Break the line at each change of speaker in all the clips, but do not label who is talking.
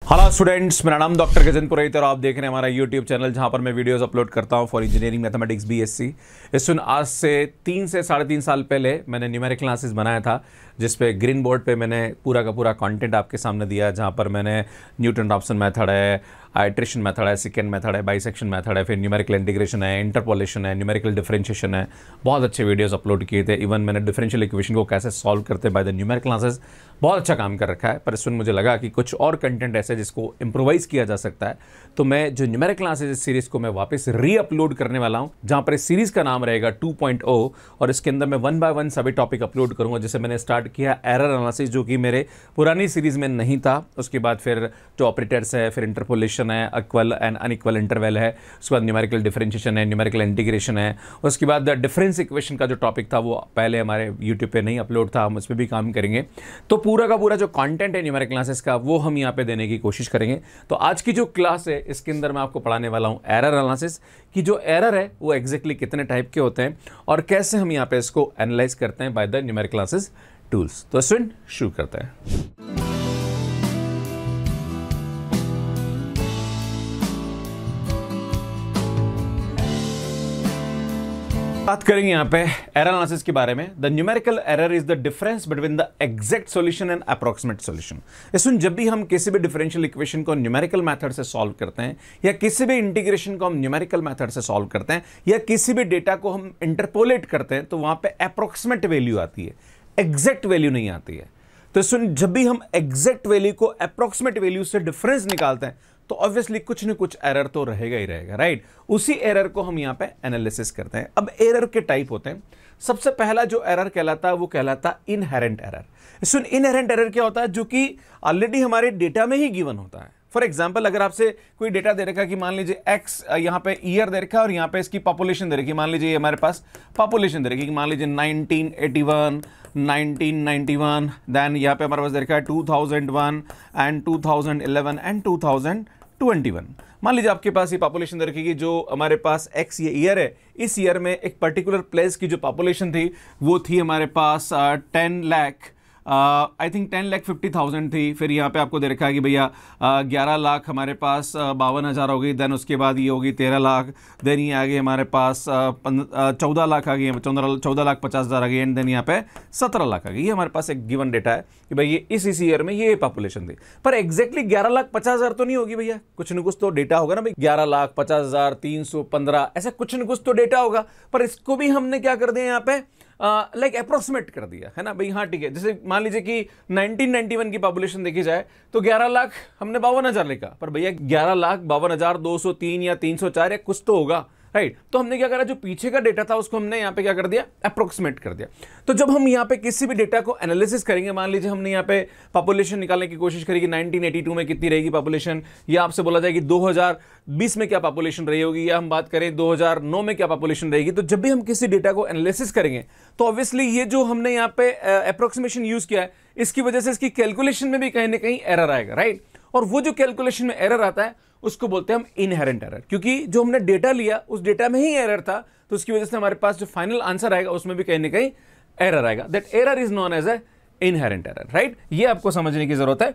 Hello students, मेरा नाम doctor Gajendra पुरोहित और आप देख रहे हैं हमारा यूट्यूब चैनल जहां पर मैं वीडियोस अपलोड करता हूं फॉर इंजीनियरिंग मैथमेटिक्स B.Sc। इसमें आज से 3 से 3.5 साल पहले मैंने न्यूमेरिकल एनालिसिस बनाया था, जिस पे ग्रीन बोर्ड पे मैंने पूरा का पूरा कंटेंट आपके सामने दिया, जहां पर मैंने न्यूटन रॉप्सन मेथड है, आइट्रेशन मेथड है, सेकेंड मेथड है, बाइसेक्शन मेथड है, फिर न्यूमेरिकल इंटीग्रेशन है, इंटरपोलेशन है, न्यूमेरिकल डिफरेंशिएशन है। बहुत अच्छे वीडियोस अपलोड किए थे। इवन मैंने डिफरेंशियल इक्वेशन को कैसे सॉल्व करते हैं बाय द न्यूमेरिकल एनालिसिस, बहुत अच्छा काम कर रखा है। पर इसमें मुझे लगा कि कुछ और कंटेंट ऐसे जिसको इम्प्रोवाइज किया जा सकता है, तो मैं जो न्यूमेरिकल एनालिसिस सीरीज को मैं वापस री अपलोड करने वाला हूं, जहां पर इस सीरीज का नाम रहेगा 2.0 और इसके अंदर मैं 1 बाय 1 सभी टॉपिक अपलोड करूंगा। जैसे मैंने स्टार्ट किया एरर एनालिसिस, जो कि मेरे पुरानी सीरीज में नहीं था। उसके बाद फिर जो ऑपरेटर्स है, फिर इंटरपोलेशन है, इक्वल एंड अनइक्वल इंटरवल है, उसके बाद न्यूमेरिकल डिफरेंशिएशन है, न्यूमेरिकल इंटीग्रेशन है। उसके बाद डिफरेंस इक्वेशन का जो टॉपिक था वो पहले हमारे यूट्यूब पे नहीं अपलोड था, हम उस पर भी काम करेंगे। तो पूरा का पूरा जो कंटेंट है न्यूमेरिकल एनालिसिस का वो हम यहाँ पे देने की कोशिश करेंगे। तो आज की जो क्लास है इसके अंदर मैं आपको पढ़ाने वाला हूँ एरर एनालिसिस की। जो एरर है वो एग्जैक्टली कितने टाइप के होते हैं और कैसे हम यहाँ पे इसको एनालाइज करते हैं by the numerical analysis tools. तो स्टूडेंट शुरू करते हैं। बात करेंगे यहाँ पे एरर एनालिसिस के बारे में। The numerical error is the difference between the exact solution and approximate solution. इसमें जब भी हम किसी भी डिफरेंशियल इक्वेशन को न्यूमेरिकल मेथड से सॉल्व करते हैं, या किसी भी इंटीग्रेशन को हम न्यूमेरिकल मेथड से सॉल्व करते हैं, या किसी भी डेटा को हम इंटरपोलेट करते हैं, तो वहां पे अप्रोक्सीमेट वैल्यू आती है, एग्जैक्ट वैल्यू नहीं आती है। तो सुन, जब भी हम एग्जैक्ट वैल्यू को अप्रोक्सीमेट वैल्यू से डिफरेंस निकालते हैं, तो ऑब्वियसली कुछ न कुछ एरर तो रहेगा ही रहेगा, राइट। उसी एरर को हम यहां पे एनालिसिस करते हैं। अब एरर के टाइप होते हैं। सबसे पहला जो एरर कहलाता है वो कहलाता है इनहेरेंट एरर। सुन, इनहेरेंट एरर क्या होता है? जो कि ऑलरेडी हमारे डेटा में ही गिवन होता है। फॉर एग्जाम्पल, अगर आपसे कोई डेटा दे रखा है कि मान लीजिए एक्स, यहाँ पे ईयर दे रखा है और यहाँ पे इसकी पॉपुलेशन दे रखी है। मान लीजिए हमारे पास पॉपुलेशन दे रखी है, मान लीजिए 1981, 1991, देन यहाँ पे हमारे पास दे रखा है 2001 एंड 2011 एंड 2021। मान लीजिए आपके पास ये पॉपुलेशन दे रखी है, जो हमारे पास एक्स ये ईयर है, इस ईयर में एक पर्टिकुलर प्लेस की जो पॉपुलेशन थी वो थी हमारे पास 10 लाख, आई थिंक 10,50,000 थी। फिर यहाँ पे आपको दे रखा है कि भैया 11 लाख हमारे पास 52,000 हो गई। देन उसके बाद ये होगी 13 लाख। देन ये आ गई हमारे पास 14 लाख आ गई, 14,50,000 आ गई। एंड देन यहाँ पे 17 लाख आ गई। ये हमारे पास एक गिवन डेटा है कि भाई ये इस ईयर में ये पॉपुलेशन थी। पर एग्जैक्टली 11,50,000 तो नहीं होगी भैया, कुछ न कुछ तो डेटा होगा ना भाई। 11,50,315 ऐसा कुछ न कुछ तो डेटा होगा। पर इसको भी हमने क्या कर दिया यहाँ पे, लाइक अप्रोक्सीमेट कर दिया है ना भाई। हाँ ठीक है, जैसे मान लीजिए कि 1991 की पॉपुलेशन देखी जाए तो 11 लाख हमने 52,000 लिखा, पर भैया 11,52,203 या 304 या कुछ तो होगा, राइट। तो हमने क्या करा, जो पीछे का डेटा था उसको हमने यहाँ पे क्या कर दिया, अप्रोक्सीमेट कर दिया। तो जब हम यहाँ पे किसी भी डेटा को एनालिसिस करेंगे, मान लीजिए हमने यहाँ पे पॉपुलेशन निकालने की कोशिश करेगी 1982 में कितनी रहेगी पॉपुलेशन, या आपसे बोला जाए कि 2020 में क्या पॉपुलेशन रही होगी, या हम बात करें 2009 में क्या पॉपुलेशन रहेगी। तो जब भी हम किसी डेटा को एनालिसिस करेंगे तो ऑब्वियसली ये जो हमने यहाँ पे अप्रोक्सीमेशन यूज किया है, इसकी वजह से इसकी कैलकुलेशन में भी कहीं ना कहीं एरर आएगा, राइट। और वो जो कैलकुलेशन में एरर आता है उसको बोलते हैं हम इनहेरेंट एरर, क्योंकि जो हमने डेटा लिया उस डेटा में ही एरर था, तो उसकी वजह से हमारे पास जो फाइनल आंसर आएगा उसमें भी कहीं ना कहीं एरर आएगा। That error is known as a inherent error, right. ये आपको समझने की जरूरत है।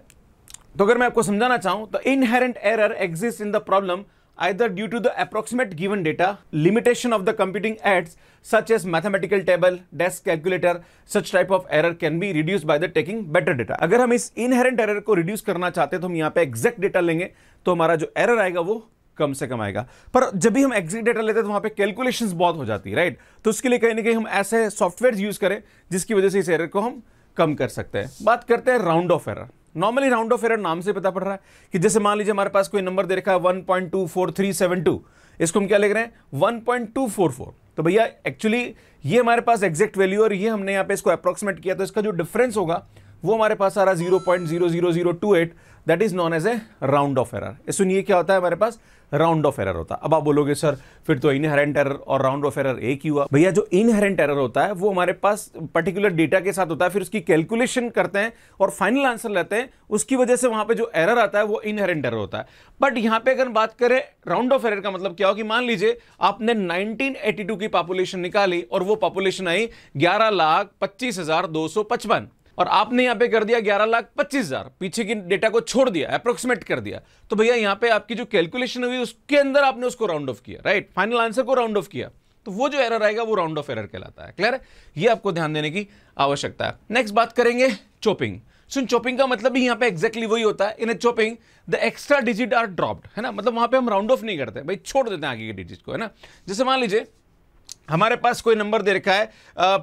तो अगर मैं आपको समझाना चाहूं तो inherent error exist in the problem either due to the approximate given data, limitation of the computing aids such as mathematical table, desk calculator, such type of error can be reduced by the taking better data। अगर हम इस inherent error को reduce करना चाहते हैं तो हम यहाँ पे exact data लेंगे, तो हमारा जो error आएगा वो कम से कम आएगा। पर जब भी हम exact data लेते हैं तो वहाँ पे calculations बहुत हो जाती है, राइट। तो उसके लिए कहीं ना कहीं हम ऐसे सॉफ्टवेयर यूज करें जिसकी वजह से इस एरर को हम कम कर सकते हैं। बात करते हैं round off error. Normally round off error नाम से पता पड़ रहा है कि जैसे मान लीजिए हमारे पास कोई नंबर दे रखा है 1.24372, इसको हम क्या लिख रहे हैं 1.244। तो भैया एक्चुअली ये हमारे पास एग्जैक्ट वैल्यू और ये हमने यहाँ पे इसको अप्रोक्सीमेट किया, तो इसका जो डिफरेंस होगा वो हमारे पास आ रहा 0.00028। That is known as a round off error. सुनिए क्या होता है हमारे पास, राउंड ऑफ एरर होता है। अब आप बोलोगे सर फिर तो इनहेरेंट एरर और राउंड ऑफ एरर एक ही हुआ। भैया जो इनहेरेंट एरर होता है वो हमारे पास पर्टिकुलर डेटा के साथ होता है, फिर उसकी कैलकुलेशन करते हैं और फाइनल आंसर लेते हैं, उसकी वजह से वहां पे जो एरर आता है वो इनहेरेंट एरर होता है। बट यहां पे अगर बात करें राउंड ऑफ एरर का मतलब क्या हो कि मान लीजिए आपने 1982 की पॉपुलेशन निकाली और वो पॉपुलेशन आई 11,25,255। और आपने यहां पे कर दिया 11,25,000, पीछे की डेटा को छोड़ दिया, अप्रोक्सीमेट कर दिया, तो भैया यहां पे आपकी जो कैलकुलेशन हुई उसके अंदर आपने उसको राउंड ऑफ किया, राइट, फाइनल आंसर को राउंड ऑफ किया, तो वो जो एरर आएगा वो राउंड ऑफ एरर कहलाता है। क्लियर है, ये आपको ध्यान देने की आवश्यकता है। नेक्स्ट बात करेंगे चॉपिंग। सुन, चॉपिंग का मतलब भी यहां पे एग्जैक्टली वही होता है, in a chopping the extra digit are dropped, है ना, मतलब वहां पे हम राउंड ऑफ नहीं करते भाई, छोड़ देते हैं आगे के डिजिट को, है ना। जैसे मान लीजिए हमारे पास कोई नंबर दे रखा है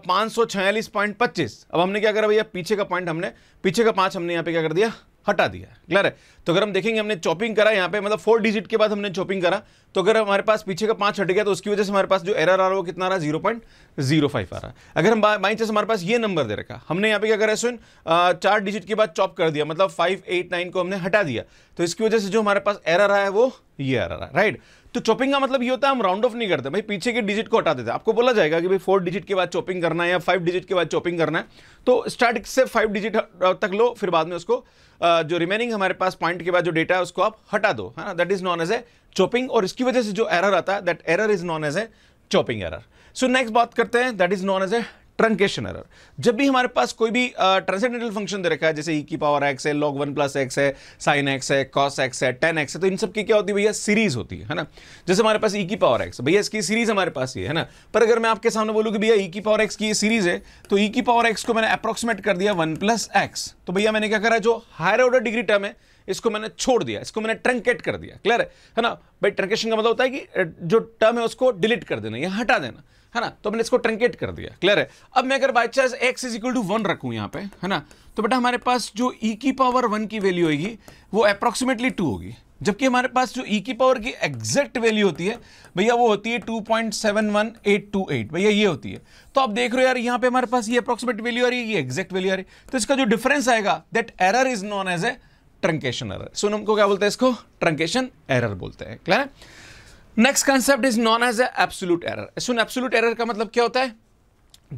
546.25, अब हमने क्या करा भैया, पीछे का पॉइंट हमने, पीछे का 5 हमने यहां पे क्या कर दिया, हटा दिया। क्लियर है, तो अगर हम देखेंगे हमने चॉपिंग करा यहाँ पे, मतलब 4 डिजिट के बाद हमने चॉपिंग करा, तो अगर हमारे पास पीछे का 5 हट गया तो उसकी वजह से हमारे पास जो एरर आ रहा है वो कितना आ रहा है, 0.05 आ रहा है। अगर हम बाई चांस हमारे पास ये नंबर दे रखा, हमने यहाँ पे क्या करा, सुन 4 डिजिट के बाद चॉप कर दिया, मतलब 589 को हमने हटा दिया, तो इसकी वजह से जो हमारे पास एरर आया है वो ये एरर है, राइट। तो चॉपिंग का मतलब ये होता है हम राउंड ऑफ नहीं करते भाई, पीछे के डिजिट को हटा देते हैं। आपको बोला जाएगा कि भाई 4 डिजिट के बाद चॉपिंग करना है या 5 डिजिट के बाद चॉपिंग करना है, तो स्टार्ट से 5 डिजिट तक लो, फिर बाद में उसको जो रिमेनिंग हमारे पास पॉइंट के बाद जो डेटा है उसको आप हटा दो, है ना, that is known as a chopping, और इसकी वजह से जो एरर आता है that error is known as a chopping error. So next बात करते हैं, that is known as a truncation error. जब भी हमारे पास कोई भी ट्रांसेंडेंटल फंक्शन दे रखा है, जैसे e की पावर x है, log 1 प्लस x है, sin x है, cos x है, tan x है, तो इन सब की क्या होती है भैया, सीरीज होती है ना। जैसे हमारे पास e की पावर x, भैया इसकी सीरीज हमारे पास ये है ना, पर अगर मैं आपके सामने बोलूं कि भैया e की पावर x की ये सीरीज है, तो e की पावर x को मैंने अप्रोक्सीमेट कर दिया 1 प्लस x, तो भैया मैंने क्या करा, जो हायर ऑर्डर डिग्री टर्म है इसको मैंने छोड़ दिया, इसको मैंने ट्रंकेट कर दिया। क्लियर है ना भाई, ट्रंकेशन का मतलब होता है कि जो टर्म है उसको डिलीट कर देना या हटा देना, है ना, तो मैंने इसको ट्रंकेट कर दिया। क्लियर है, अब मैं अगर by chance x is equal to 1 रखूं यहां पे, है ना, तो बेटा हमारे पास जो e की पावर 1 की वैल्यू होगी वो अप्रोक्सीमेटली 2 होगी, जबकि हमारे पास जो e की पावर की एग्जैक्ट वैल्यू होती है भैया वो होती है 2.71828, भैया ये होती है। तो आप देख रहे हो यार, यहां पे हमारे पास ये अप्रोक्सीमेट वैल्यू आ रही है, ये एग्जैक्ट वैल्यू आ रही है, तो इसका जो डिफरेंस आएगा that error is known as a truncation error. सुन, हमको क्या बोलते हैं, इसको ट्रंकेशन एरर बोलते हैं। क्लियर है, next concept is known as absolute error. सुन, एब्सोल्यूट एरर का मतलब क्या होता है,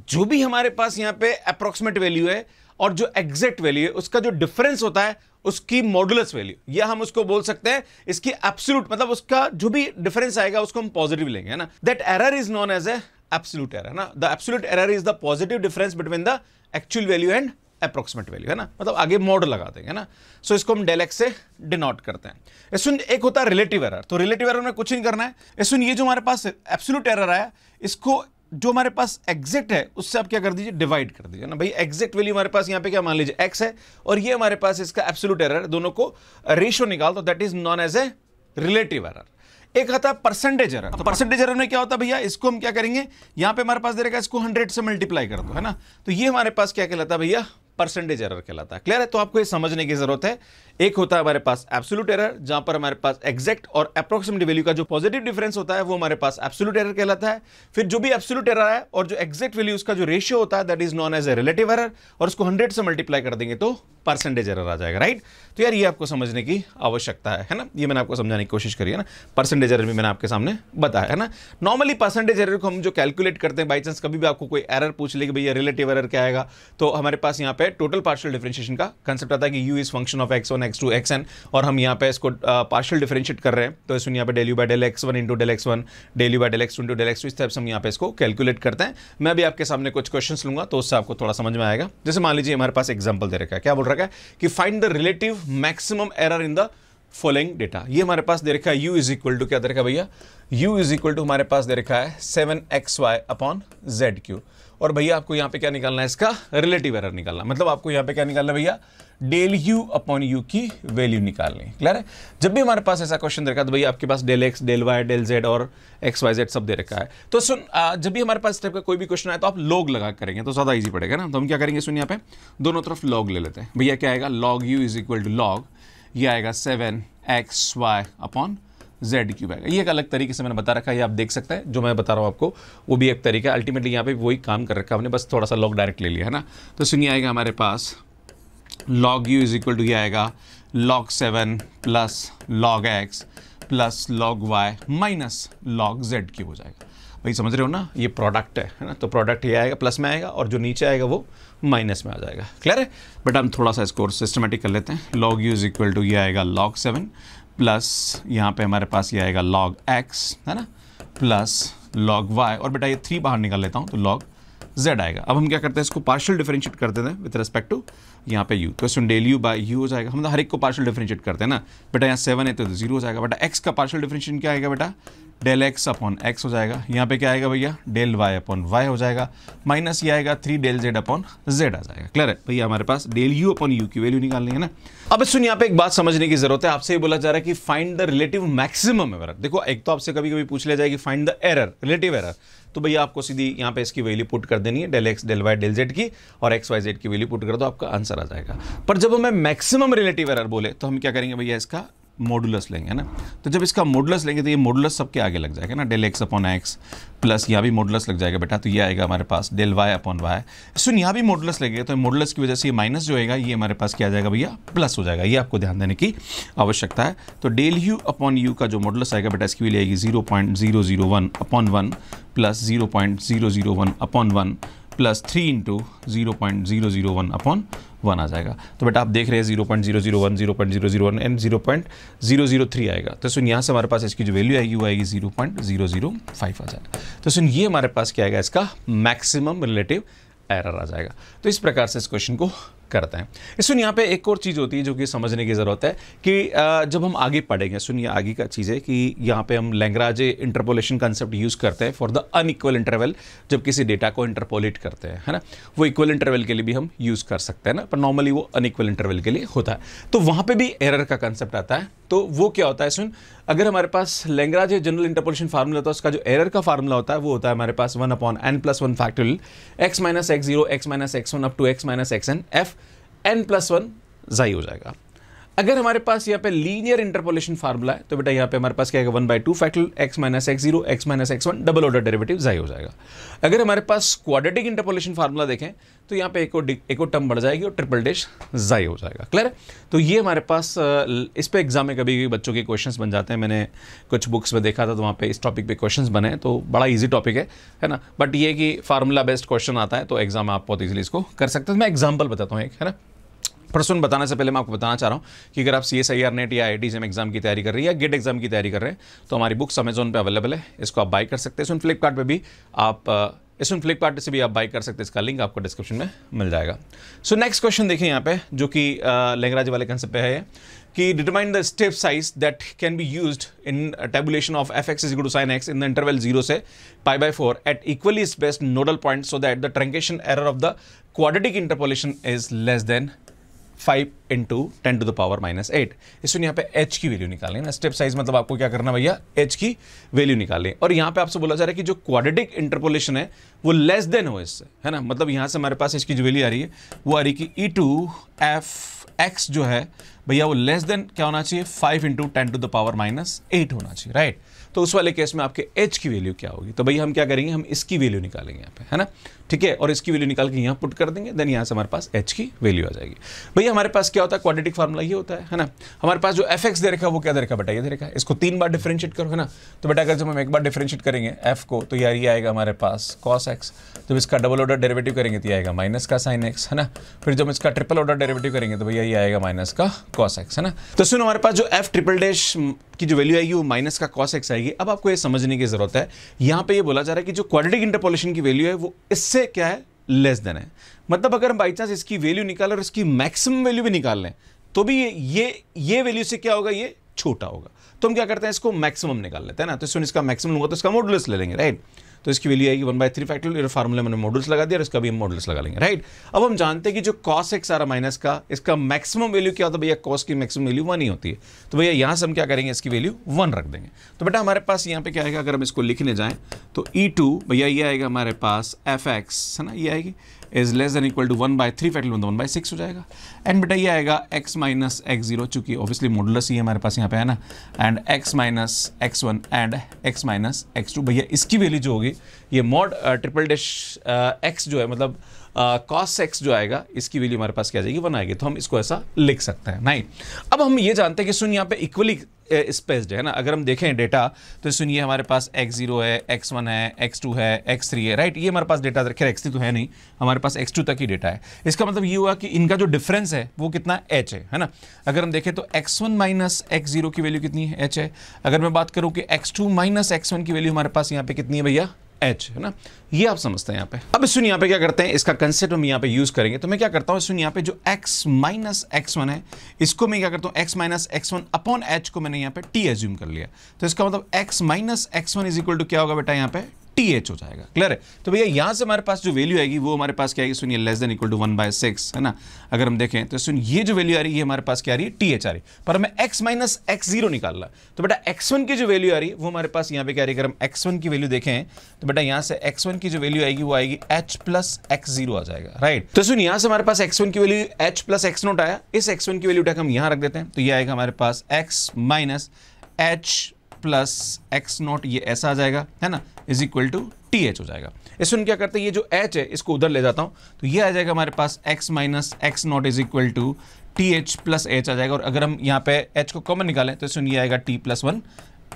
जो भी हमारे पास यहां पे अप्रोक्सीमेट वैल्यू है और जो एग्जैक्ट वैल्यू है उसका जो डिफरेंस होता है उसकी मॉडुलस वैल्यू, या हम उसको बोल सकते हैं इसकी एब्सोल्यूट, मतलब उसका जो भी डिफरेंस आएगा उसको हम पॉजिटिव लेंगे, है ना, that error is known as absolute error ना। The absolute error is the positive difference between the actual value and approximate value, है ना, मतलब आगे मॉड लगा देंगे ना। सो इसको हम डेल एक्स से डिनोट करते हैं। सुन, एक होता है रिलेटिव एरर, तो रिलेटिव एरर में कुछ नहीं करना है। सुन, ये जो हमारे पास एब्सोल्यूट एरर आया, इसको जो हमारे पास एग्जैक्ट है उससे आप क्या कर दीजिए, डिवाइड कर दीजिए ना भाई। एग्जैक्ट वैल्यू हमारे पास यहाँ पे क्या मान लीजिए x है, और ये हमारे पास इसका एब्सोल्यूट एरर, दोनों को रेशियो निकाल दो, that is known as a relative error. एक आता है परसेंटेज एरर, तो परसेंटेज एरर में क्या होता है भैया, इसको हम क्या करेंगे, यहां पे हमारे पास दे रखा है इसको 100 से मल्टीप्लाई कर दो, है ना, तो ये हमारे पास क्या कहलाता है भैया, परसेंटेज एरर कहलाता है। क्लियर है, तो आपको ये समझने की जरूरत है। एक होता है हमारे पास एब्सोल्यूट एरर, जहां पर हमारे पास एग्जैक्ट और अप्रोक्सीमेट वैल्यू का जो पॉजिटिव डिफरेंस होता है वो हमारे पास एब्सोल्यूट एरर कहलाता है। फिर जो भी एब्सोल्यूट एरर है और जो एग्जैक्ट वैल्यू उसका जो रेशियो होता है that is known as a relative error, और उसको 100 से मल्टीप्लाई कर देंगे तो परसेंटेज एरर आ जाएगा, राइट। तो यार ये आपको समझने की आवश्यकता है ना, ये मैंने आपको समझाने की कोशिश करी है ना। परसेंटेज एरर भी मैंने आपके सामने बताया है ना। नॉर्मली परसेंटेज एरर को हम जो कैलकुलेट करते हैं, बाई चांस कभी भी आपको कोई एरर पूछ ले कि भैया रिलेटिव एरर क्या आएगा, तो हमारे पास यहाँ पे टोटल पार्शियल डिफरेंशिएशन का कंसेप्ट आता है कि u is function of x1 x2 xn, और हम यहाँ पे इसको पार्शियल डिफरेंशिएट कर रहे हैं, तो इसमें यहाँ पे del u by del x1 into del x1, del u by del x2 into del x2, इस टाइप से हम यहाँ पे इसको कैलकुलेट करते हैं। मैं भी आपके सामने कुछ क्वेश्चंस लूंगा तो उससे आपको थोड़ा समझ में आएगा। जैसे मान लीजिए हमारे पास एग्जांपल दे रखा है, क्या बोल रखा है कि find the relative maximum error in the following data. ये हमारे पास दे रखा है u इज इक्वल टू, क्या दे रखा है भैया, u इज इक्वल टू हमारे पास दे रखा है 7xy अपॉन zq, और भैया आपको यहाँ पे क्या निकालना है, इसका रिलेटिव एरर निकालना, मतलब आपको यहाँ पे क्या निकालना है भैया, डेल u अपॉन u की वैल्यू निकालनी। क्लियर है, जब भी हमारे पास ऐसा क्वेश्चन दे रखा है तो भैया आपके पास del x, del y, del z और xyz सब दे रखा है, तो सुन जब भी हमारे पास इस टाइप का कोई भी क्वेश्चन आए तो आप लॉग लगा करेंगे तो ज़्यादा ईजी पड़ेगा ना। तो हम क्या करेंगे, सुन यहाँ पे दोनों तरफ लॉग ले लेते हैं। भैया क्या आएगा, log u is equal to log, ये आएगा 7xy अपॉन जेड क्यूब आएगा। ये एक अलग तरीके से मैंने बता रखा है, ये आप देख सकते हैं, जो मैं बता रहा हूँ आपको वो भी एक तरीका है। अल्टीमेटली यहाँ पे वही काम कर रखा है हमने, बस थोड़ा सा लॉग डायरेक्ट ले लिया है ना। तो सुनिए आएगा हमारे पास log u is equal to, ये आएगा log 7 plus log x plus log y minus log z cube हो जाएगा। भाई समझ रहे हो ना, ये प्रोडक्ट है ना, तो प्रोडक्ट ये आएगा प्लस में आएगा और जो नीचे आएगा वो माइनस में आ जाएगा। क्लियर है, बट हम थोड़ा सा इसको सिस्टमेटिक कर लेते हैं। log u is equal to, ये आएगा log 7 प्लस यहाँ पे हमारे पास ये आएगा log x, है ना, प्लस log y, और बेटा ये 3 बाहर निकाल लेता हूँ तो log z आएगा। अब हम क्या करते हैं, इसको पार्शियल डिफरेंशिएट कर देते हैं विद रिस्पेक्ट टू यहाँ पे u, तो इसमें डेल u बाई u हो जाएगा। हम हर एक को पार्शियल डिफरेंशिएट करते हैं ना बेटा, यहाँ 7 है तो 0 हो जाएगा बेटा। x का पार्शियल डिफरेंशिएट क्या आएगा बेटा, डेल x अपॉन x हो जाएगा। यहाँ पे क्या आएगा भैया, डेल y अपॉन y हो जाएगा, माइनस ये आएगा 3 डेल z अपॉन z आ जाएगा। क्लियर है भैया, हमारे पास डेल u अपॉन u की वैल्यू निकालनी है ना। अब सुन, यहाँ पे एक बात समझने की जरूरत है। आपसे ये बोला जा रहा है कि find the relative maximum error. देखो, एक तो आपसे कभी कभी पूछ लिया जाएगी find the error, relative error, तो भैया आपको सीधी यहाँ पे इसकी वैल्यू पुट कर देनी है, del x del y del z की, और x y z की वैल्यू पुट कर दो, आपका आंसर आ जाएगा। पर जब हमें मैक्सिमम रिलेटिव एरर बोले तो हम क्या करेंगे भैया, इसका मॉडुलस लेंगे, है ना। तो जब इसका मॉडुलस लेंगे तो ये मॉडुलस सबके आगे लग जाएगा ना, del x upon x plus यहाँ भी मॉडुलस लग जाएगा बेटा, तो ये आएगा हमारे पास डेल y अपॉन y। सुन, यहाँ भी मॉडुलस लगेगा तो मॉडुलस की वजह से ये माइनस जो होगा ये हमारे पास क्या आ जाएगा भैया, प्लस हो जाएगा। ये आपको ध्यान देने की आवश्यकता है। तो डेल u अपॉन u का जो मॉडुलस आएगा बेटा, इसकी वैल्यू आएगी 0.001 upon 1 plus 0.001 upon 1 plus 3 into 0.001 upon 1 आ जाएगा। तो बेटा आप देख रहे हैं 0.001, 0.001 एंड 0.003 आएगा। तो सुन, यहाँ से हमारे पास इसकी जो वैल्यू आएगी वो आएगी 0.005 आ जाएगा। तो सुन, ये हमारे पास क्या आएगा, इसका मैक्सिमम रिलेटिव एरर आ जाएगा। तो इस प्रकार से इस क्वेश्चन को करते हैं। सुन, यहाँ पे एक और चीज़ होती है जो कि समझने की ज़रूरत है कि जब हम आगे पढ़ेंगे, सुन ये आगे का चीज़ है कि यहाँ पे हम लैग्रांज इंटरपोलेशन कंसेप्ट यूज़ करते हैं फॉर द अनइक्वल इंटरवल। जब किसी डेटा को इंटरपोलेट करते हैं, है ना, वो इक्वल इंटरवल के लिए भी हम यूज़ कर सकते हैं ना, पर नॉर्मली वो अनइक्वल इंटरवल के लिए होता है। तो वहाँ पर भी एरर का कंसेप्ट आता है। तो वो क्या होता है, सुन, अगर हमारे पास लैग्रांज जनरल इंटरपोलेशन फार्मूला होता है, उसका जो एरर का फार्मूला होता है वो होता है हमारे पास 1 upon n+1 factorial x minus x0 x minus x1 up to x minus xn f n+1 जाई हो जाएगा। अगर हमारे पास यहाँ पे लीनियर इंटरपोलेशन फार्मूला है तो बेटा यहाँ पे हमारे पास क्या है, 1/2 factorial x minus x0 x minus x1 double order derivative जाई हो जाएगा। अगर हमारे पास क्वाड्रेटिक इंटरपोलेशन फार्मूला देखें तो यहाँ पे एक और टर्म बढ़ जाएगी और ट्रिपल डैश जाई हो जाएगा। क्लियर है। तो ये हमारे पास इस पे एग्जाम में कभी बच्चों के क्वेश्चंस बन जाते हैं। मैंने कुछ बुक्स में देखा था तो वहाँ पे इस टॉपिक पे क्वेश्चंस बने, तो बड़ा इजी टॉपिक है ना। बट ये कि फार्मूला बेस्ड क्वेश्चन आता है तो एग्जाम में आप बहुत इजीली इसको कर सकते हैं। मैं एग्जाम्पल बताता हूँ एक, है ना। प्रश्न बताने से पहले मैं आपको बताना चाह रहा हूँ कि अगर आप CSIR-NET या IIT-JAM एग्जाम की तैयारी कर रही है या गेट एग्जाम की तैयारी कर रहे हैं तो हमारी बुक्स अमेजोन पे अवेलेबल है, इसको आप बाय कर सकते हैं। इसमें फ्लिपकार्ट पे भी आप फ्लिपकार्ट से भी आप बाय कर सकते हैं, इसका लिंक आपको डिस्क्रिप्शन में मिल जाएगा। सो नेक्स्ट क्वेश्चन देखिए यहाँ पे, जो कि लैग्रांज वाले कंसेप्ट पे है कि determine the step size that can be used in tabulation of f(x) is equal to sin x in the interval 0 से π/4 at equally spaced nodal point so that the truncation error of the quadratic interpolation is less than 5 into 10 to the power -8। इसमें यहाँ पे h की value निकालें ना। Step size मतलब आपको क्या करना भैया, h की वैल्यू निकालें। और यहाँ पे आपसे बोला जा रहा है कि जो क्वाड्रेटिक इंटरपोलेशन है वो लेस देन हो इससे, है ना। मतलब यहाँ से हमारे पास इसकी जो वैल्यू आ रही है वो आ रही है कि e2f(x) जो है भैया वो लेस देन क्या होना चाहिए, 5 इंटू 10 टू द पावर -8 होना चाहिए, राइट। तो उस वाले केस में आपके h की वैल्यू क्या होगी, तो भैया हम क्या करेंगे, हम इसकी वैल्यू निकालेंगे यहाँ पे, है ना, ठीक है। और इसकी वैल्यू निकाल के यहाँ पुट कर देंगे, देन यहाँ से हमारे पास h की वैल्यू आ जाएगी। भैया हमारे पास क्या होता है, क्वाड्रेटिक फार्मूला ये होता है ना। हमारे पास जो f(x) दे रखा है वो क्या दे रखा है बेटा, ये दे रखा है। इसको 3 बार डिफरेंशिएट करो, है ना। तो बेटा अगर जब हम एक बार डिफरेंशिएट करेंगे f को तो यार ये आएगा हमारे पास cos x। जब इसका डबल ऑर्डर डेरिवेटिव करेंगे तो ये आएगा माइनस का sin x, है ना। फिर जब इसका ट्रिपल ऑर्डर डेरिवेटिव करेंगे तो भैया ये आएगा माइनस का cos x, है ना। तो सुनो, हमारे पास जो f ट्रिपल डैश की जो वैल्यू आएगी वो माइनस का cos x आएगी। अब आपको ये समझने की जरूरत है, यहाँ पे ये बोला जा रहा है कि जो क्वाड्रेटिक इंटरपोलेशन की वैल्यू है वो इससे क्या है, लेस देन है। मतलब अगर हम बाई चांस इसकी वैल्यू निकालें और इसकी मैक्सिमम वैल्यू भी निकाल लें तो भी ये वैल्यू से क्या होगा, ये छोटा होगा। तो हम क्या करते हैं, इसको मैक्सिमम निकाल लेते हैं ना। तो इसमें इसका मैक्सिमम होगा तो इसका मॉडुलस ले लेंगे, राइट। तो इसकी वैल्यू आएगी 1/3 फैक्टोरियल। फार्मूले मैंने मॉडुलस लगा दिया और इसका भी हम मॉडुलस लगा लेंगे, राइट। अब हम जानते हैं कि जो cos x आ रहा माइनस का, इसका मैक्सिमम वैल्यू क्या होता है भैया, cos की मैक्सिमम वैल्यू 1 ही होती है। तो भैया यहाँ से हम क्या करेंगे, इसकी वैल्यू 1 रख देंगे। तो बेटा हमारे पास यहाँ पे क्या आएगा, अगर हम इसको लिखने जाएं तो e2 भैया ये आएगा हमारे पास f(x), है ना, ये आएगी is less than equal to 1/3 factorial 1/6 हो जाएगा। एंड बेटा ये आएगा x माइनस x0, चूंकि ऑब्वियसली मॉडुलस ही हमारे पास यहाँ पे है ना, and x minus x1 and x minus x2। भैया इसकी वैल्यू जो होगी ये मॉड ट्रिपल डैश x जो है, मतलब cos x जो आएगा इसकी वैल्यू हमारे पास क्या आ जाएगी, 1 आएगी। तो हम इसको ऐसा लिख सकते हैं, नहीं। अब हम ये जानते हैं कि सुन यहाँ पे इक्वली स्पेस्ड है ना। अगर हम देखें डेटा तो सुनिए हमारे पास x0 है, x1 है, x2 है, x3 है, राइट। ये हमारे पास डेटा रखे, x3 तो है नहीं, हमारे पास x2 तक ही डेटा है। इसका मतलब ये हुआ कि इनका जो डिफरेंस है वो कितना h है ना। अगर हम देखें तो x1 माइनस x0 की वैल्यू कितनी है, h है। अगर मैं बात करूं कि x2 माइनस x1 की वैल्यू हमारे पास यहाँ पे कितनी है भैया, h, है ना, ये आप समझते हैं यहाँ पे। अब सुन यहाँ पे क्या करते हैं, इसका कंसेप्ट हम यहाँ पे यूज करेंगे। तो मैं क्या करता हूँ, सुन यहाँ पे जो x माइनस x1 है, इसको मैं क्या करता हूँ, x minus x1 upon h को मैंने यहाँ पे t एज्यूम कर लिया। तो इसका मतलब x minus x1 is equal to क्या होगा बेटा, यहाँ पे TH हो जाएगा। क्लियर है? तो भैया यहाँ से हमारे पास जो वैल्यू आएगी वो हमारे पास क्या आएगी, सुनिए लेस देन इक्वल टू 1/6, है ना। अगर हम देखें तो सुन ये जो वैल्यू आ रही है हमारे पास क्या आ रही है, TH आ रही है, पर हमें x माइनस x0 निकालना है। तो बेटा x1 की जो वैल्यू आ रही है वो हमारे पास यहाँ पे क्या आ रही है, अगर हम x1 की वैल्यू देखें तो बेटा यहाँ से x1 की जो वैल्यू आएगी वो आएगी h प्लस x0 आ जाएगा, राइट। तो सुन यहाँ से हमारे पास x1 की वैल्यू h प्लस x0 आया, इस x1 की वैल्यू उठा के हम यहाँ रख देते हैं, तो ये आएगा हमारे पास x minus h plus x0, ये ऐसा आ जाएगा, है ना, इज इक्वल टू TH हो जाएगा। इसमें क्या करते हैं, ये जो h है इसको उधर ले जाता हूं, तो ये आ जाएगा हमारे पास x minus x0 is equal to TH plus h आ जाएगा। और अगर हम यहाँ पे h को कॉमन निकालें तो इसमें ये आएगा t प्लस 1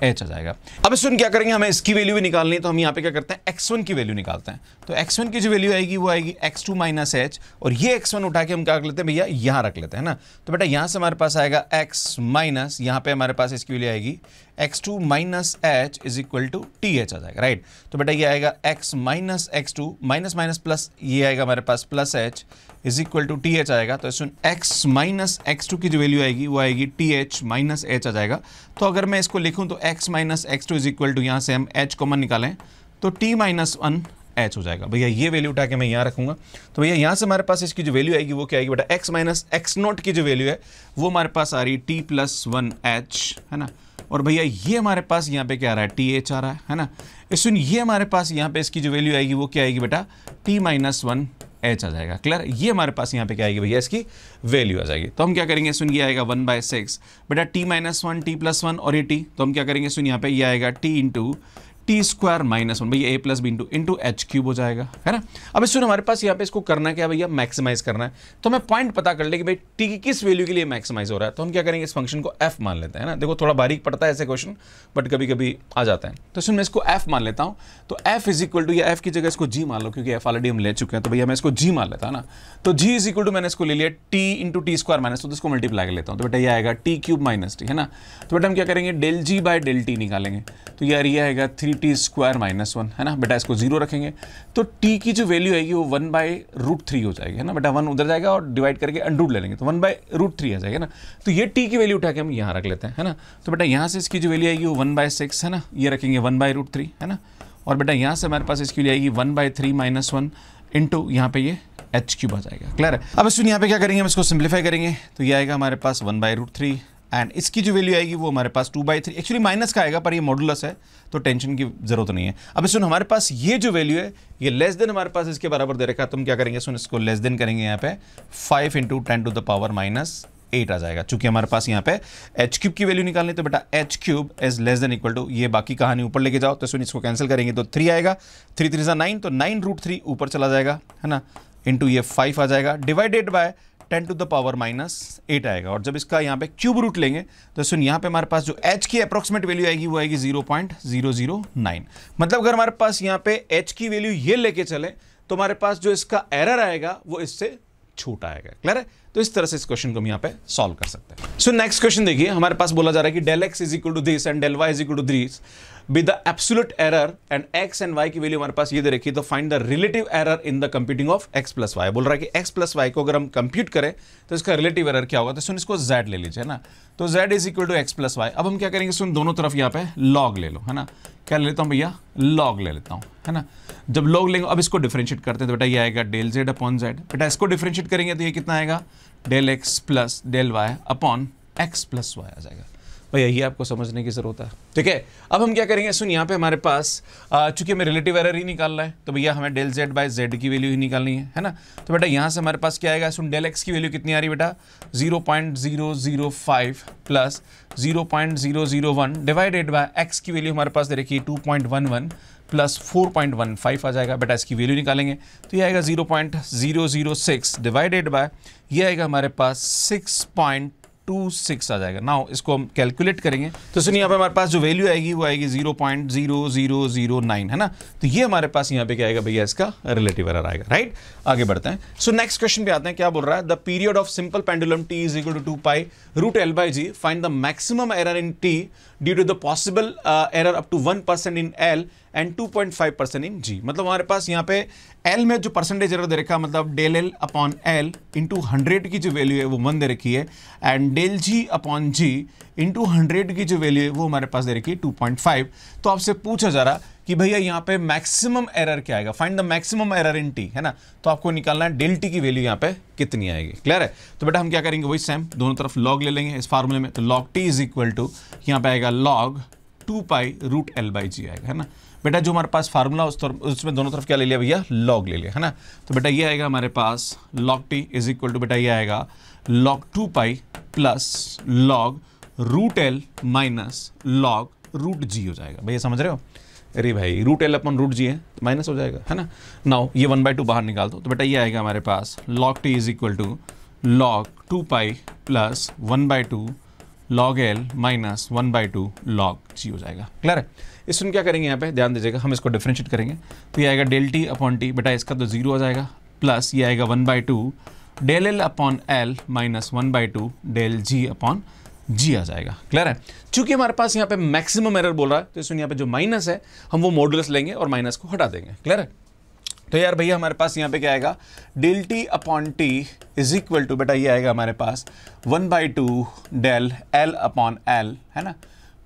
h आ जाएगा। अब इसमें क्या करेंगे, हमें इसकी वैल्यू भी निकालनी है, तो हम यहाँ पे क्या करते हैं, x1 की वैल्यू निकालते हैं। तो x1 की जो वैल्यू आएगी वो आएगी x2 माइनस h, और ये x1 उठा के हम क्या कर लेते हैं भैया, यहाँ रख लेते हैं ना। तो बेटा यहाँ से हमारे पास आएगा x माइनस, यहाँ पे हमारे पास इसकी वैल्यू आएगी x2 minus h is equal to TH आ जाएगा, राइट। तो बेटा ये आएगा x minus x2 minus minus plus, ये आएगा हमारे पास plus h is equal to TH आएगा। तो इसमें x माइनस x2 की जो वैल्यू आएगी वो आएगी TH माइनस h आ जाएगा। तो अगर मैं इसको लिखूं तो x minus x2 is equal to, यहाँ से हम h कॉमन निकालें तो t माइनस 1 h हो जाएगा। भैया ये वैल्यू उठा के मैं यहाँ रखूंगा, तो भैया यहाँ से हमारे पास इसकी जो वैल्यू आएगी वो क्या आएगी बेटा, x माइनस x0 की जो वैल्यू है वो हमारे पास आ रही t प्लस 1 h, है ना। और भैया ये हमारे पास यहाँ पे क्या आ रहा है, TH आ रहा है ना। इसमें ये हमारे पास यहाँ पे इसकी जो वैल्यू आएगी वो क्या आएगी बेटा, t माइनस 1 h आ जाएगा। क्लियर? ये हमारे पास यहाँ पे क्या आएगी भैया, इसकी वैल्यू आ जाएगी। तो हम क्या करेंगे, सुन ये आएगा 1/6 बेटा t माइनस 1 t प्लस 1 और ये t, तो हम क्या करेंगे, सुन यहाँ पे ये आएगा t into T square minus 1, भैया a plus B into H cube हो जाएगा, है ना। अब इसमें हमारे पास यहाँ पे इसको करना है क्या भैया, मैक्सिमाइज करना है। तो हमें पॉइंट पता कर ले कि भाई टी की किस वैल्यू के लिए मैक्सिमाइज हो रहा है। तो हम क्या करेंगे, इस फंक्शन को f मान लेते हैं ना। देखो थोड़ा बारीक पड़ता है ऐसे क्वेश्चन, बट कभी कभी आ जाता है। तो इसमें मैं इसको f मान लेता हूँ। तो f इज इक्वल टू, या f की जगह इसको g मान लो, क्योंकि f ऑलरेडी हम ले चुके हैं। तो भैया मैं इसको g मान लेता हूँ ना। तो g इज इक्वल टू, मैंने इसको ले लिया t into T square minus, तो इसको मल्टीप्लाई कर लेता हूँ। तो बेटा ये आएगा t क्यूब माइनस टी, है ना। तो बेटा हम क्या करेंगे, del g by del T निकालेंगे। तो यार ये आएगा 3t स्क्वायर माइनस 1, है ना। बेटा इसको 0 रखेंगे तो t की जो वैल्यू आएगी वो 1/√3 हो जाएगी, है ना। बेटा 1 उधर जाएगा और डिवाइड करके अंडरूट ले लेंगे, तो 1/√3 आ जाएगा ना। तो ये t की वैल्यू उठा के हम यहाँ रख लेते हैं, है ना। तो बेटा यहाँ से इसकी जो वैल्यू आएगी वो 1/6, है ना, ये रखेंगे 1/√3, है ना। और बेटा यहाँ से हमारे पास इसकी वैल्यू आएगी 1/3 माइनस 1 इंटू यहाँ पे ये एच क्यूब आ जाएगा। क्लियर है? अब इसमें यहाँ पे क्या करेंगे, हम इसको सिंप्लीफाई करेंगे। तो ये आएगा हमारे पास 1/√3 एंड इसकी जो वैल्यू आएगी वो हमारे पास 2/3, एक्चुअली माइनस का आएगा पर ये मॉडुलस है तो टेंशन की जरूरत नहीं है। अब इसमें हमारे पास ये जो वैल्यू है ये लेस देन हमारे पास इसके बराबर दे रखा है। तो हम क्या करेंगे, इसको लेस देन करेंगे, यहाँ पे 5 इंटू 10⁻⁻8 आ जाएगा। चूंकि हमारे पास यहाँ पे एच क्यूब की वैल्यू निकालनी, तो बेटा H cube is less than equal to, ये बाकी कहानी ऊपर लेके जाओ। तो इसको कैंसिल करेंगे तो 3 आएगा, 3 3 9, तो 9√3 ऊपर चला जाएगा, है ना, इंटू ये 5 आ जाएगा, डिवाइडेड बाय 10⁻⁻8 आएगा। और जब इसका यहाँ पे क्यूब रूट लेंगे तो सुन यहाँ पे हमारे पास जो h की अप्रोक्सीमेट वैल्यू आएगी वो आएगी 0.009। मतलब अगर हमारे पास यहाँ पे h की वैल्यू ये लेके चले तो हमारे पास जो इसका एरर आएगा वो इससे छोटा आएगा। क्लियर है? तो इस तरह से इस क्वेश्चन को हम यहाँ पे सॉल्व कर सकते हैं। सो नेक्स्ट क्वेश्चन देखिए, हमारे पास बोला जा रहा है कि del x is equal to this and del y is equal to this with the absolute error and x and y की वैल्यू हमारे पास ये दे रखी है। तो find the relative error in the computing of x plus Y. बोल रहा है कि x प्लस वाई को अगर हम कंप्यूट करें तो इसका रिलेटिव एरर क्या होगा। तो सुन इसको z ले लीजिए, है ना। तो z is equal to X plus Y. अब हम क्या करेंगे, सुन दोनों तरफ यहाँ पे लॉग ले लो, है ना। क्या ले लेता हूँ भैया, लॉग ले लेता हूँ, है ना। जब लॉग लेंगे, अब इसको डिफरेंशिएट करते हैं तो बेटा ये आएगा डेल z अपॉन z। बेटा इसको डिफरेंशिएट करेंगे तो ये कितना आएगा, del x plus del y upon x plus y आ जाएगा। भैया ये आपको समझने की जरूरत है, ठीक है। अब हम क्या करेंगे, सुन यहाँ पे हमारे पास चूंकि हमें रिलेटिव एरर ही निकालना है तो भैया हमें डेल z बाय z की वैल्यू ही निकालनी है ना। तो बेटा यहाँ से हमारे पास क्या आएगा, सुन डेल x की वैल्यू कितनी आ रही है बेटा, 0.005 प्लस 0.001 डिवाइडेड बाय x की वैल्यू हमारे पास दे रखी है 2.11 प्लस 4.15 आ जाएगा। बेटा इसकी वैल्यू निकालेंगे तो ये आएगा 0.006 डिवाइडेड बाय, ये आएगा हमारे पास 6.2 0.26 आ जाएगा। नाउ इसको हम कैलकुलेट करेंगे तो सुनिए यहाँ पे हमारे पास जो वैल्यू आएगी वो आएगी 0.0009, है ना। तो ये हमारे पास यहाँ पे क्या आएगा भैया, इसका रिलेटिव एरर आएगा, राइट। आगे बढ़ते हैं। सो नेक्स्ट क्वेश्चन पे आते हैं, क्या बोल रहा है, the period of simple pendulum t is equal to 2 pi root L by G, find the maximum error इन t due to the possible error up to 1% in L and 2.5% in G। मतलब हमारे पास यहाँ पे L में जो percentage error दे रखा है, मतलब del L upon L into 100 की जो वैल्यू है वो 1 दे रखी है, and del G upon G into 100 की जो वैल्यू है वो हमारे पास दे रखी है 2.5। तो आपसे पूछा जा रहा कि भैया यहाँ पे मैक्सिमम एरर क्या आएगा, फाइंड द मैक्सिमम एरर इन t, है ना। तो आपको निकालना है डेल t की वैल्यू यहाँ पे कितनी आएगी, क्लियर है। तो बेटा हम क्या करेंगे, वही सेम दोनों तरफ लॉग ले लेंगे इस फार्मूले में। तो log t is equal to यहाँ पे आएगा log 2 pi root L by G आएगा, है ना। बेटा जो हमारे पास फार्मूला उसमें दोनों तरफ क्या ले लिया भैया, लॉग ले लिया, है ना। तो बेटा ये आएगा हमारे पास log t is equal to, बेटा ये आएगा log 2 pi plus log root L minus log root G हो जाएगा। भैया समझ रहे हो, अरे भाई root L upon root G है तो माइनस हो जाएगा, है ना। नाउ ये 1/2 बाहर निकाल दो, तो बेटा ये आएगा हमारे पास log t is equal to log 2 pi plus 1/2 log L minus 1/2 log G हो जाएगा, क्लियर है। इसमें क्या करेंगे, यहाँ पे ध्यान दीजिएगा, हम इसको डिफरेंशिएट करेंगे तो ये आएगा डेल t अपॉन t, बेटा इसका तो 0 आ जाएगा, प्लस ये आएगा 1/2 del L upon L minus 1/2 del G upon G आ जाएगा, क्लियर है। चूंकि हमारे पास यहाँ पे मैक्सिमम एरर बोल रहा है तो इसमें यहाँ पे जो माइनस है हम वो मॉडुलस लेंगे और माइनस को हटा देंगे, क्लियर है। तो यार भैया हमारे पास यहाँ पे क्या आएगा, del t upon t is equal to, बेटा ये आएगा हमारे पास 1/2 डेल L अपॉन L, है ना,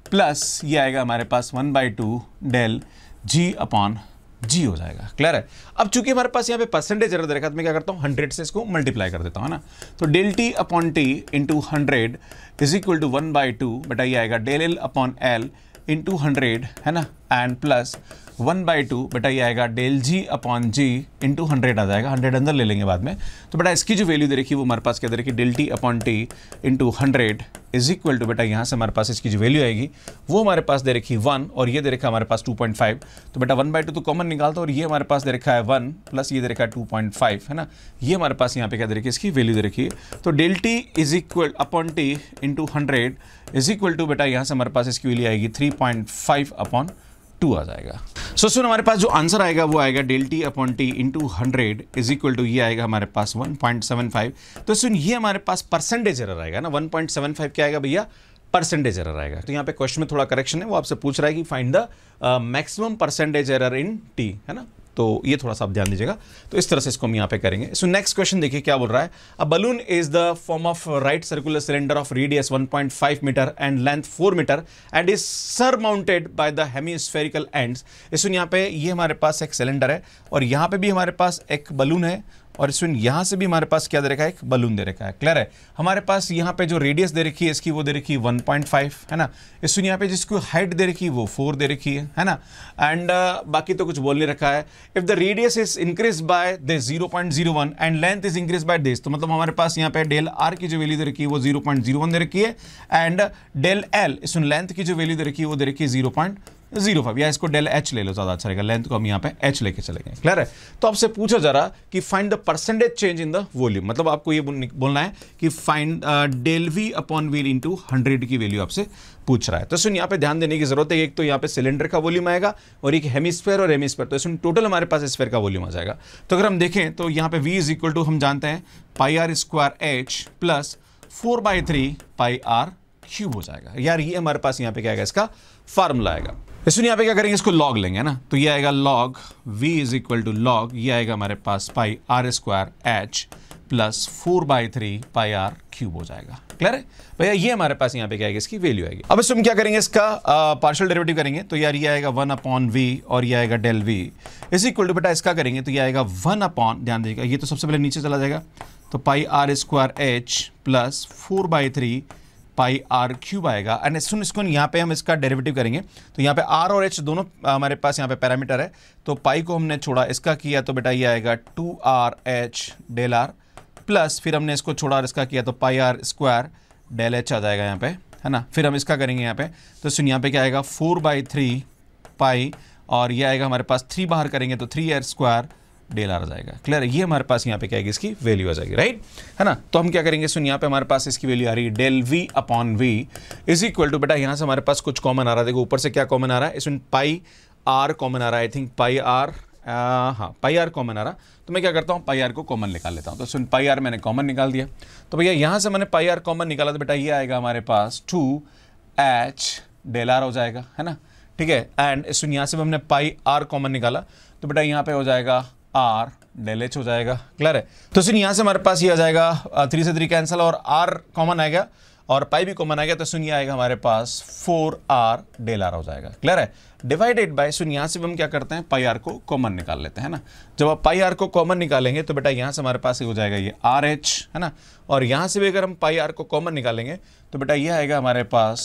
प्लस ये आएगा हमारे पास 1/2 डेल G अपॉन G हो जाएगा, क्लियर है। अब चूंकि हमारे पास यहाँ पे परसेंटेज एरर दे रखा है तो मैं क्या करता हूँ 100 से इसको मल्टीप्लाई कर देता हूँ, है ना। तो del t upon t into 100 is equal to 1/2, बेटा ये आएगा del L upon L into 100, है ना, एंड प्लस 1/2, बेटा ये आएगा del G upon G into 100 आ जाएगा, 100 अंदर ले लेंगे बाद में। तो बेटा इसकी जो वैल्यू दे रखी है वो हमारे पास क्या दे रखी है, del t upon t into 100 is equal to, बेटा यहाँ से हमारे पास इसकी जो वैल्यू आएगी वो हमारे पास दे रखी है 1 और ये दे रखा है हमारे पास 2.5। तो बेटा 1/2 तो कॉमन निकालता और ये हमारे पास दे रखा है 1 प्लस ये दे रखा है 2.5, है ना। ये हमारे पास यहाँ पे क्या दे रखी है, इसकी वैल्यू दे रखी है। तो del t is equal upon t into 100 is equal to, बेटा यहाँ से हमारे पास इसकी वैल्यू आएगी 3.5 अपॉन 2 आ जाएगा। सुन हमारे पास जो आंसर आएगा वो आएगा del t upon t into 100 is equal to, ये आएगा हमारे पास 1.75। तो सुन ये हमारे पास परसेंटेज एरर आएगा ना, 1.75 क्या आएगा भैया, परसेंटेज एरर आएगा। तो यहाँ पे क्वेश्चन में थोड़ा करेक्शन है, वो आपसे पूछ रहा है कि find the maximum percentage error इन t, है ना। तो ये थोड़ा सा आप ध्यान दीजिएगा। तो इस तरह से इसको हम यहाँ पे करेंगे। सो नेक्स्ट क्वेश्चन देखिए क्या बोल रहा है, a balloon is the form of right circular cylinder of radius 1.5 metre and length 4 metre and is surmounted by the hemispherical ends. इसमें यहाँ पे ये हमारे पास एक सिलेंडर है और यहाँ पे भी हमारे पास एक बलून है और इसमें यहाँ से भी हमारे पास क्या दे रखा है, एक बलून दे रखा है, क्लियर है। हमारे पास यहाँ पे जो रेडियस दे रखी है इसकी वो दे रखी है 1.5, है ना। इसमें यहाँ पे जिसको हाइट दे रखी है वो 4 दे रखी है ना। एंड बाकी तो कुछ बोल नहीं रखा है। If the radius is increase by this 0.01 and length is increase by this, तो मतलब हमारे पास यहाँ पे डेल आर की जो वैल्यू दे रखी है वो 0.01 दे रखी है एंड डेल एल इसमें लेंथ की जो वैल्यू दे रखी है वो दे रखी है 0.05, या इसको डेल एच ले लो, ज़्यादा अच्छा रहेगा, लेंथ को हम यहाँ पे एच लेके चलेंगे, क्लियर है। तो आपसे पूछा जा रहा कि find the percentage change in the volume, मतलब आपको ये बोलना है कि find del v upon v into 100 की वैल्यू आपसे पूछ रहा है। तो सुन यहाँ पे ध्यान देने की जरूरत है, एक तो यहाँ पे सिलेंडर का वॉल्यूम आएगा और एक हेमिस्फेयर और हेमिस्फेयर, तो इसमें टोटल हमारे पास स्फेयर का वॉल्यूम आ जाएगा। तो अगर हम देखें तो यहाँ पे v इज इक्वल टू हम जानते हैं pi r square h plus 4/3 pi r cube हो जाएगा। यार ये हमारे पास यहाँ पे क्या आएगा, इसका फार्मूला आएगा। इसमें यहाँ पे क्या करेंगे, इसको लॉग लेंगे ना, तो ये आएगा log v is equal to log, ये आएगा हमारे पास pi r square h plus 4/3 pi r cube हो जाएगा, क्लियर है भैया। ये हमारे पास यहाँ पे क्या आएगा, इसकी वैल्यू आएगी। अब इसमें हम क्या करेंगे, इसका पार्शियल डेरिवेटिव करेंगे, तो यार ये आएगा 1 अपॉन v और ये आएगा del v is equal to, बेटा इसका करेंगे तो ये आएगा 1 अपॉन, ध्यान दीजिएगा ये तो सबसे पहले नीचे चला जाएगा, तो pi r square h plus 4/3 pi r cube आएगा। एंड सुन इसको यहाँ पे हम इसका डेरिवेटिव करेंगे, तो यहाँ पे आर और एच दोनों हमारे पास यहाँ पे पैरामीटर है, तो पाई को हमने छोड़ा, इसका किया तो बेटा ये आएगा 2rh डेल आर प्लस फिर हमने इसको छोड़ा और इसका किया तो pi r square del H आ जाएगा यहाँ पे, है ना। फिर हम इसका करेंगे यहाँ पे, तो सुन यहाँ पे क्या आएगा 4/3 पाई और ये आएगा हमारे पास 3 बाहर करेंगे तो 3r स्क्वायर डेल आर आ जाएगा। क्लियर है? ये हमारे पास यहाँ पे क्या आएगी, इसकी वैल्यू आ जाएगी, राइट है ना। तो हम क्या करेंगे, सुन यहाँ पे हमारे पास इसकी वैल्यू आ रही है del v upon v is equal to, बेटा यहाँ से हमारे पास कुछ कॉमन आ रहा है, देखो ऊपर से क्या कॉमन आ रहा है, इसमें पाई आर कॉमन आ रहा है, आई थिंक पाई आर, हाँ पाई आर कॉमन आ रहा, तो मैं क्या करता हूँ पाई आर को कॉमन निकाल लेता हूँ। तो सुन पाई आर मैंने कॉमन निकाल दिया, तो भैया यहाँ से मैंने पाई आर कॉमन निकाला, तो बेटा ये आएगा हमारे पास 2h डेल आर हो जाएगा, है ना, ठीक है। एंड सुन यहाँ से हमने पाई आर कॉमन निकाला, तो बेटा यहाँ पे हो जाएगा आर डेल एच हो जाएगा। क्लियर है? तो सुन यहाँ से हमारे पास ये आ जाएगा 3 से 3 कैंसिल और आर कॉमन आएगा और पाई भी कॉमन आएगा, तो सुन ये आएगा हमारे पास 4r डेल आर हो जाएगा। क्लियर है? डिवाइडेड बाय, सुन यहाँ से हम क्या करते हैं पाई आर को कॉमन निकाल लेते हैं ना। जब आप पाई आर को कॉमन निकालेंगे तो बेटा यहाँ से हमारे पास ये हो जाएगा ये आर एच, है ना, और यहाँ से भी अगर हम पाई आर को कॉमन निकालेंगे तो बेटा ये आएगा हमारे पास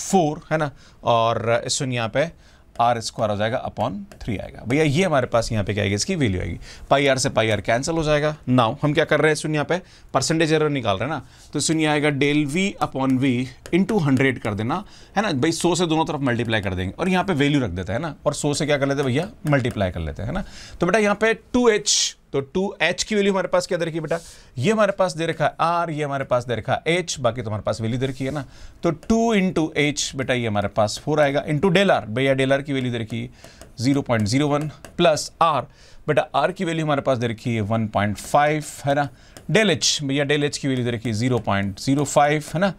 4, है ना, और सुन यहाँ पे आर स्क्वायर हो जाएगा अपॉन 3 आएगा। भैया ये हमारे पास यहाँ पे क्या आएगी, इसकी वैल्यू आएगी। पाई आर से पाई आर कैंसिल हो जाएगा। नाउ हम क्या कर रहे हैं, सुन यहाँ पे परसेंटेज एरर निकाल रहे हैं ना, तो सुन ये आएगा del v upon v into 100 कर देना, है ना भाई, 100 से दोनों तरफ मल्टीप्लाई कर देंगे और यहाँ पे वैल्यू रख देते हैं ना, और 100 से क्या कर लेते हैं भैया, मल्टीप्लाई कर लेते हैं, है ना। तो बेटा यहाँ पे 2h, तो 2h की वैल्यू हमारे पास क्या दे रखी है बेटा, ये हमारे पास दे रखा है r, ये हमारे पास दे रखा है h, बाकी तो हमारे पास वैल्यू दे रखी है ना। तो 2 इंटू h बेटा ये हमारे पास 4 आएगा, इंटू डेल आर, भैया डेल आर की वैल्यू दे रखी है 0.01 प्लस r, बेटा r की वैल्यू हमारे पास दे रखी है 1.5, है ना। डेल h, भैया डेल h की वैल्यू दे रखी है 0.05, है ना,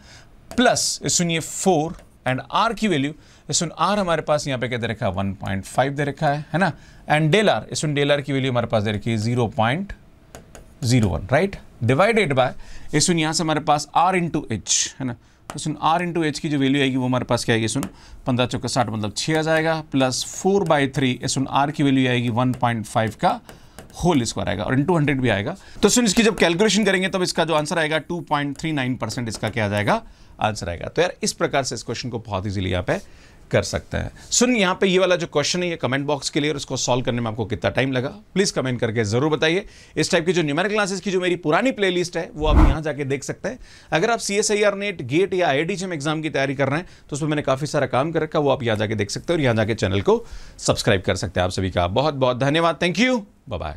प्लस सुनिए 4 एंड r की वैल्यू, सुन r हमारे पास यहाँ पे क्या दे रखा है 1.5 दे रखा है ना, एंड डेल आर, सुन डेल आर की वैल्यू हमारे पास दे रखी है 0.01, राइट, डिवाइडेड बाय सुन यहाँ से हमारे पास r इंटू एच, है ना, तो सुन r इंटू एच की जो वैल्यू आएगी वो हमारे पास क्या आएगी, सुन 15 चौके 60 मतलब 6 आ जाएगा, प्लस 4/3 सुन r की वैल्यू आएगी 1.5 का होल स्क्वायर आएगा और इंटू 100 भी आएगा। तो सुन इसकी जब कैलकुलेशन करेंगे तब इसका जो आंसर आएगा 2.39% इसका क्या आ जाएगा, आंसर आएगा। तो यार इस प्रकार से इस क्वेश्चन को बहुत इजीली यहाँ पे कर सकते हैं। सुन यहाँ पे ये वाला जो क्वेश्चन है ये कमेंट बॉक्स के लिए, और इसको सॉल्व करने में आपको कितना टाइम लगा प्लीज कमेंट करके जरूर बताइए। इस टाइप की जो न्यूमेरिकल क्लासेस की जो मेरी पुरानी प्लेलिस्ट है वो आप यहाँ जाके देख सकते हैं। अगर आप CSIR-NET, गेट या IIT-JAM एग्जाम की तैयारी कर रहे हैं तो उसमें मैंने काफी सारा काम कर रखा है, वो आप यहाँ जाके देख सकते हैं और यहाँ जाके चैनल को सब्सक्राइब कर सकते हैं। आप सभी का बहुत बहुत धन्यवाद, थैंक यू, बाय बाय।